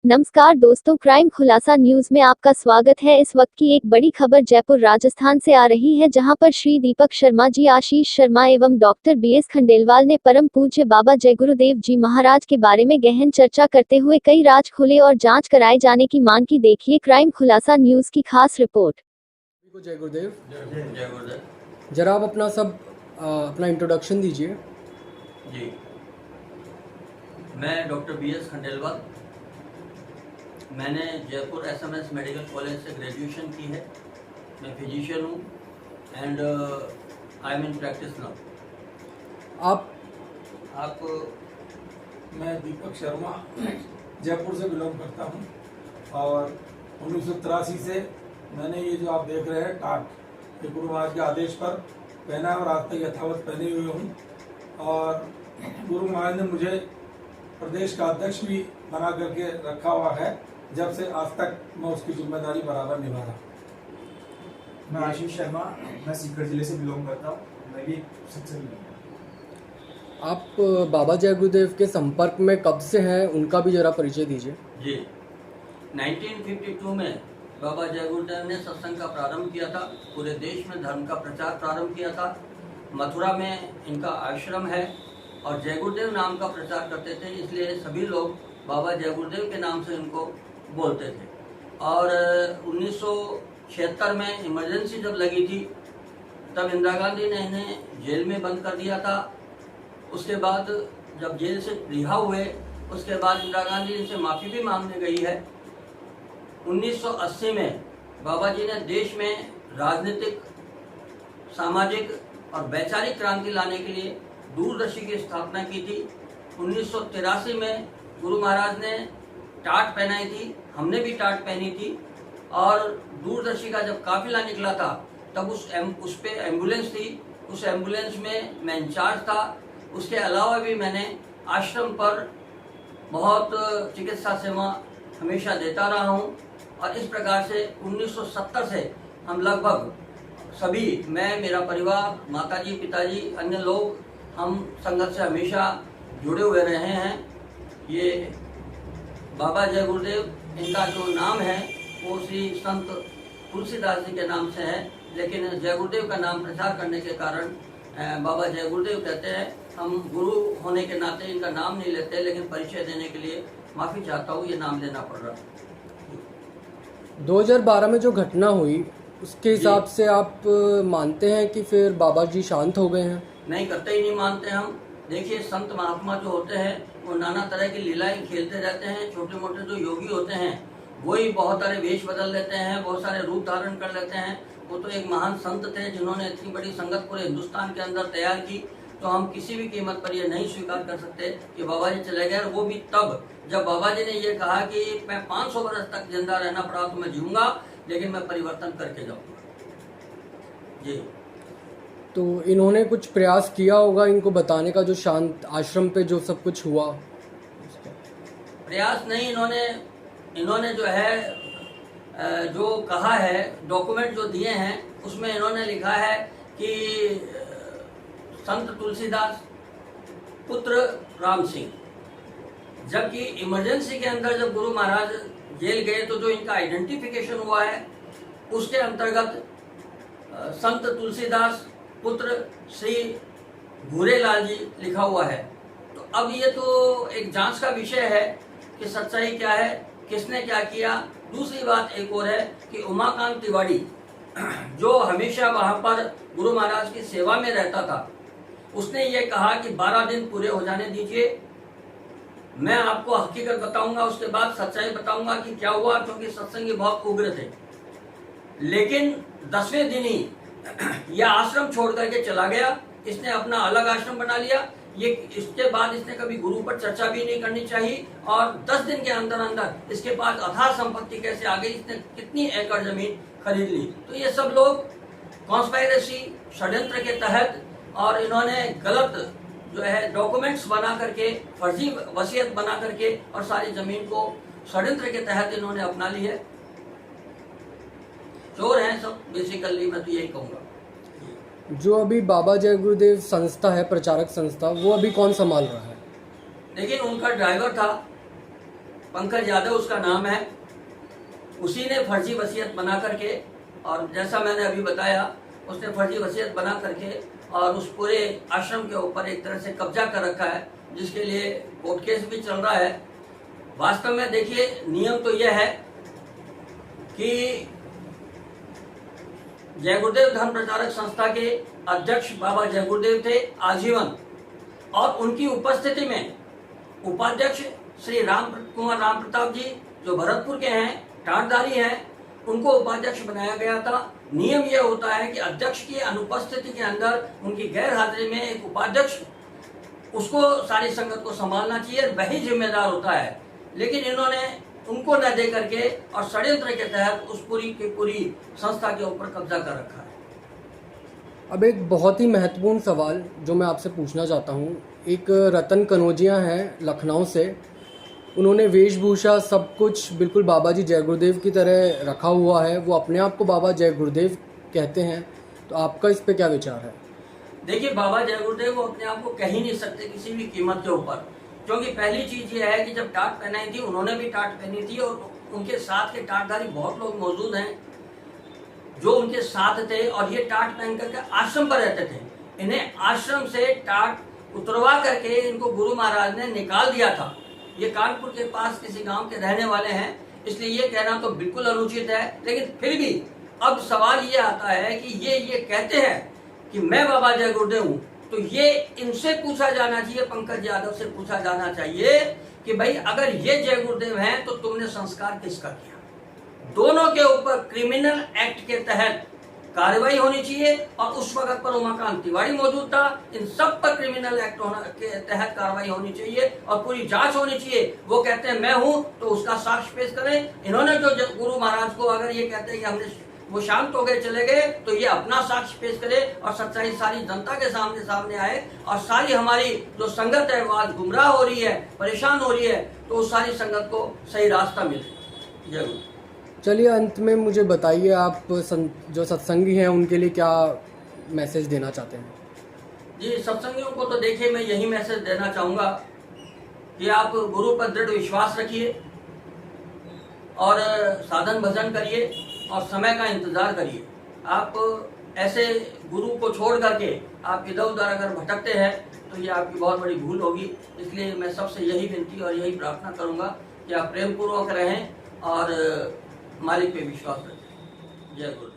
नमस्कार दोस्तों, क्राइम खुलासा न्यूज में आपका स्वागत है। इस वक्त की एक बड़ी खबर जयपुर राजस्थान से आ रही है, जहां पर श्री दीपक शर्मा जी, आशीष शर्मा एवं डॉक्टर बीएस खंडेलवाल ने परम पूज्य बाबा जय गुरुदेव जी महाराज के बारे में गहन चर्चा करते हुए कई राज खुले और जांच कराए जाने की मांग की। देखिए क्राइम खुलासा न्यूज की खास रिपोर्ट। जय गुरुदेव। जय गुरुदेव। जरा आप अपना इंट्रोडक्शन दीजिए। जी, मैं डॉक्टर बीएस खंडेलवाल। मैंने जयपुर एसएमएस मेडिकल कॉलेज से ग्रेजुएशन की है। मैं फिजिशियन हूँ and I am in practice now. आप मैं दीपक शर्मा जयपुर से बिलोंग करता हूँ और 1983 से मैंने ये जो आप देख रहे हैं टाट, ये गुरु महाराज के आदेश पर पहना और आज तक यथावत पहने हुए हूँ। और गुरु महाराज ने मुझे प्रदेश का अध्यक्ष भी बना करके रखा हुआ है, जब से आज तक मैं उसकी जिम्मेदारी बराबर निभा रहा। मैं आशीष शर्मा, मैं सीकर जिले से बिलोंग करता हूँ। मैं भी सबसे आप बाबा जय गुरुदेव के संपर्क में कब से हैं, उनका भी जरा परिचय दीजिए। जी, 1952 में बाबा जय गुरुदेव ने सत्संग का प्रारंभ किया था। पूरे देश में धर्म का प्रचार प्रारंभ किया था। मथुरा में इनका आश्रम है और जय गुरुदेव नाम का प्रचार करते थे, इसलिए सभी लोग बाबा जय गुरुदेव के नाम से इनको बोलते थे। और 1976 में इमरजेंसी जब लगी थी, तब इंदिरा गांधी ने इन्हें जेल में बंद कर दिया था। उसके बाद जब जेल से रिहा हुए, उसके बाद इंदिरा गांधी इनसे माफ़ी भी मांगने गई है। 1980 में बाबा जी ने देश में राजनीतिक, सामाजिक और वैचारिक क्रांति लाने के लिए दूरदर्शी की स्थापना की थी। 1983 में गुरु महाराज ने टाट पहनाई थी, हमने भी टाट पहनी थी। और दूरदर्शी का जब काफिला निकला था, तब उस पे एम्बुलेंस थी। उस एम्बुलेंस में मैं इंचार्ज था। उसके अलावा भी मैंने आश्रम पर बहुत चिकित्सा सेवा हमेशा देता रहा हूँ। और इस प्रकार से 1970 से हम लगभग सभी, मैं, मेरा परिवार, माताजी, पिताजी, अन्य लोग, हम संगत से हमेशा जुड़े हुए रहे हैं। ये बाबा जय गुरुदेव, इनका जो नाम है वो श्री संत तुलसीदास जी के नाम से है, लेकिन जय गुरुदेव का नाम प्रचार करने के कारण बाबा जय गुरुदेव कहते हैं। हम गुरु होने के नाते इनका नाम नहीं लेते, लेकिन परिचय देने के लिए माफ़ी चाहता हूँ, ये नाम लेना पड़ रहा है। 2012 में जो घटना हुई, उसके हिसाब से आप मानते हैं कि फिर बाबा जी शांत हो गए हैं? नहीं, करते ही नहीं मानते हम। देखिए, संत महात्मा जो होते हैं वो नाना तरह की लीलाएं खेलते रहते हैं। छोटे मोटे जो योगी होते हैं वही बहुत सारे वेश बदल लेते हैं, बहुत सारे रूप धारण कर लेते हैं। वो तो एक महान संत थे जिन्होंने इतनी बड़ी संगत पूरे हिंदुस्तान के अंदर तैयार की। तो हम किसी भी कीमत पर ये नहीं स्वीकार कर सकते कि बाबा जी चले गए। और वो भी तब जब बाबा जी ने ये कहा कि मैं 500 वर्ष तक जिंदा रहना पड़ा तो मैं जीऊंगा, लेकिन मैं परिवर्तन करके जाऊंगा। जी, तो इन्होंने कुछ प्रयास किया होगा इनको बताने का, जो शांत आश्रम पे जो सब कुछ हुआ? प्रयास नहीं, इन्होंने जो है जो कहा है, डॉक्यूमेंट जो दिए हैं, उसमें इन्होंने लिखा है कि संत तुलसीदास पुत्र राम सिंह। जबकि इमरजेंसी के अंदर जब गुरु महाराज जेल गए तो जो इनका आइडेंटिफिकेशन हुआ है, उसके अंतर्गत संत तुलसीदास पुत्र श्री भूरेलाल जी लिखा हुआ है। तो अब ये तो एक जांच का विषय है कि सच्चाई क्या है, किसने क्या किया। दूसरी बात एक और है कि उमाकांत तिवारी जो हमेशा वहां पर गुरु महाराज की सेवा में रहता था, उसने ये कहा कि 12 दिन पूरे हो जाने दीजिए, मैं आपको हकीकत बताऊंगा, उसके बाद सच्चाई बताऊंगा कि क्या हुआ, क्योंकि सत्संगी बहुत उग्र थे। लेकिन 10वें दिन ही यह आश्रम छोड़ करके चला गया। इसने अपना अलग आश्रम बना लिया। ये इसके बाद इसने कभी गुरु पर चर्चा भी नहीं करनी चाहिए। और 10 दिन के अंदर अंदर इसके पास अथाह संपत्ति कैसे आ गई, इसने कितनी एकड़ जमीन खरीद ली। तो ये सब लोग कॉन्स्पायरेसी, षड्यंत्र के तहत, और इन्होंने गलत जो है डॉक्यूमेंट्स बना करके, फर्जी वसीयत बना करके, और सारी जमीन को षड्यंत्र के तहत इन्होंने अपना ली है। चोर हैं सब बेसिकली, मैं तो यही कहूँगा। जो अभी बाबा जय गुरुदेव संस्था है, प्रचारक संस्था, वो अभी कौन संभाल रहा है? लेकिन उनका ड्राइवर था पंकज यादव उसका नाम है, उसी ने फर्जी वसीयत बना करके, और जैसा मैंने अभी बताया उसने फर्जी वसीयत बना करके और उस पूरे आश्रम के ऊपर एक तरह से कब्जा कर रखा है, जिसके लिए कोर्ट केस भी चल रहा है। वास्तव में देखिए, नियम तो यह है कि जय गुरुदेव धर्म प्रचारक संस्था के अध्यक्ष बाबा जय गुरुदेव थे आजीवन, और उनकी उपस्थिति में उपाध्यक्ष श्री राम प्रताप जी जो भरतपुर के हैं, टाटधारी हैं, उनको उपाध्यक्ष बनाया गया था। नियम यह होता है कि अध्यक्ष की अनुपस्थिति के अंदर, उनकी गैर हाजिरी में एक उपाध्यक्ष, उसको सारी संगत को संभालना चाहिए, वही जिम्मेदार होता है। लेकिन इन्होंने उनको न दे करके और षड्यंत्र के तहत उस पूरी की पूरी संस्था के ऊपर कब्जा कर रखा है। अब एक बहुत ही महत्वपूर्ण सवाल जो मैं आपसे पूछना चाहता हूँ, एक रतन कनौजिया हैं लखनऊ से, उन्होंने वेशभूषा सब कुछ बिल्कुल बाबा जी जय गुरुदेव की तरह रखा हुआ है, वो अपने आप को बाबा जय गुरुदेव कहते हैं, तो आपका इस पे क्या विचार है? देखिए, बाबा जय गुरुदेव वो अपने आप को कह ही नहीं सकते किसी भी कीमत के ऊपर, क्योंकि पहली चीज ये है कि जब टाट पहनाई थी, उन्होंने भी टाट पहनी थी और उनके साथ के टाटधारी बहुत लोग मौजूद हैं जो उनके साथ थे, और ये टाट पहन करके आश्रम पर रहते थे। इन्हें आश्रम से टाट उतरवा करके इनको गुरु महाराज ने निकाल दिया था। ये कानपुर के पास किसी गांव के रहने वाले हैं, इसलिए ये कहना तो बिल्कुल अनुचित है। लेकिन फिर भी अब सवाल ये आता है कि ये कहते हैं कि मैं बाबा जय गुरुदेव हूँ, तो ये इनसे पूछा जाना चाहिए, पंकज यादव से पूछा जाना चाहिए कि भाई अगर ये जय गुरुदेव हैं तो तुमने संस्कार किसका किया? दोनों के ऊपर क्रिमिनल एक्ट के तहत कार्रवाई होनी चाहिए, और उस वक्त पर उमाकांत तिवारी मौजूद था। इन सब पर क्रिमिनल एक्ट के तहत कार्रवाई होनी चाहिए और पूरी जांच होनी चाहिए। वो कहते हैं मैं हूं, तो उसका साक्ष्य पेश करें। इन्होंने जो गुरु महाराज को अगर ये कहते हैं कि हमने वो शांत हो गए, चले गए, तो ये अपना साक्ष्य पेश करे और सच्चाई सारी जनता के सामने आए, और सारी हमारी जो संगत है वो आज गुमराह हो रही है, परेशान हो रही है, तो उस सारी संगत को सही रास्ता मिले। जरूर। चलिए, अंत में मुझे बताइए, आप जो सत्संगी हैं उनके लिए क्या मैसेज देना चाहते हैं? जी, सत्संगियों को तो देखिए मैं यही मैसेज देना चाहूँगा कि आप गुरु पर दृढ़ विश्वास रखिए और साधन भजन करिए और समय का इंतजार करिए। आप ऐसे गुरु को छोड़ करके आप इधर उधर अगर भटकते हैं तो ये आपकी बहुत बड़ी भूल होगी। इसलिए मैं सबसे यही विनती और यही प्रार्थना करूँगा कि आप प्रेम पूर्वक रहें और मालिक पे विश्वास रखें। जय गुरु।